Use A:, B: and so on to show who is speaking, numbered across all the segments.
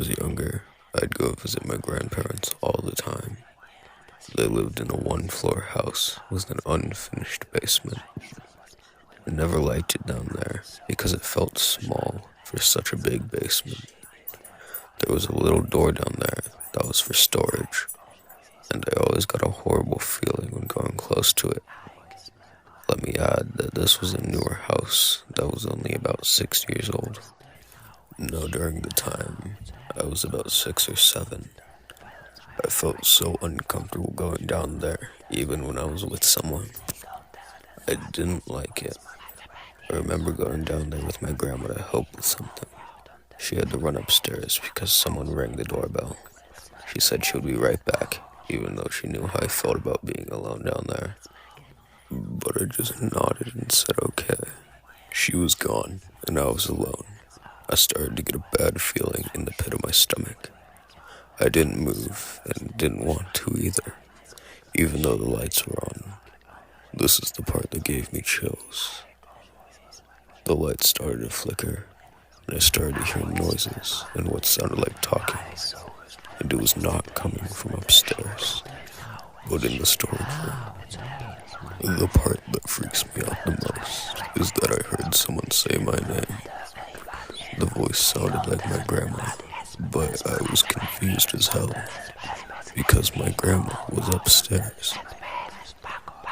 A: was younger, I'd go visit my grandparents all the time. They lived in a one-floor house with an unfinished basement. I never liked it down there because it felt small for such a big basement. There was a little door down there that was for storage, and I always got a horrible feeling when going close to it. Let me add that this was a newer house that was only about 6 years old. During the time, I was about 6 or 7. I felt so uncomfortable going down there, even when I was with someone. I didn't like it. I remember going down there with my grandma to help with something. She had to run upstairs because someone rang the doorbell. She said she would be right back, even though she knew how I felt about being alone down there. But I just nodded and said okay. She was gone, and I was alone. I started to get a bad feeling in the pit of my stomach. I didn't move, and didn't want to either, even though the lights were on. This is the part that gave me chills. The lights started to flicker, and I started to hear noises and what sounded like talking, and it was not coming from upstairs, but in the storage room. The part that freaks me out the most is that I heard someone say my name. The voice sounded like my grandma, but I was confused as hell, because my grandma was upstairs.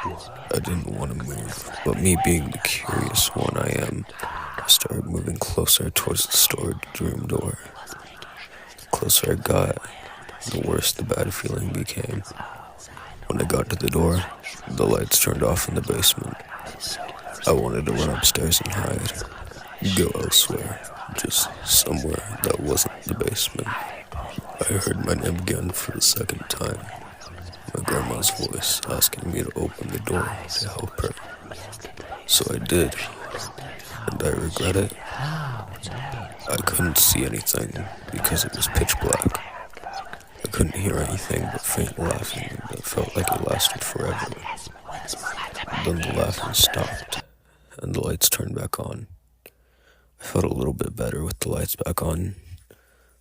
A: I didn't want to move, but me being the curious one I am, I started moving closer towards the storage room door. The closer I got, the worse the bad feeling became. When I got to the door, the lights turned off in the basement. I wanted to run upstairs and hide, go elsewhere, just somewhere that wasn't the basement. I heard my name again for the second time. My grandma's voice asking me to open the door to help her. So I did, and I regret it. I couldn't see anything because it was pitch black. I couldn't hear anything but faint laughing that felt like it lasted forever. Then the laughing stopped, and the lights turned back on. I felt a little bit better with the lights back on,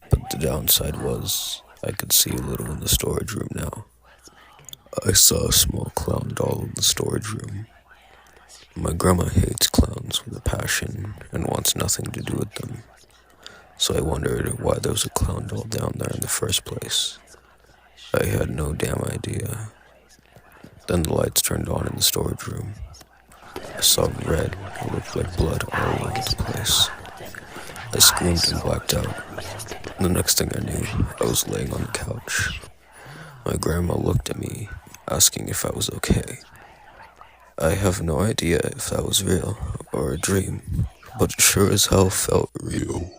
A: but the downside was I could see a little in the storage room now. I saw a small clown doll in the storage room. My grandma hates clowns with a passion and wants nothing to do with them. So I wondered why there was a clown doll down there in the first place. I had no damn idea. Then the lights turned on in the storage room. I saw red, it looked like blood all over the place. I screamed and blacked out. The next thing I knew, I was laying on the couch. My grandma looked at me, asking if I was okay. I have no idea if that was real or a dream, but it sure as hell felt real.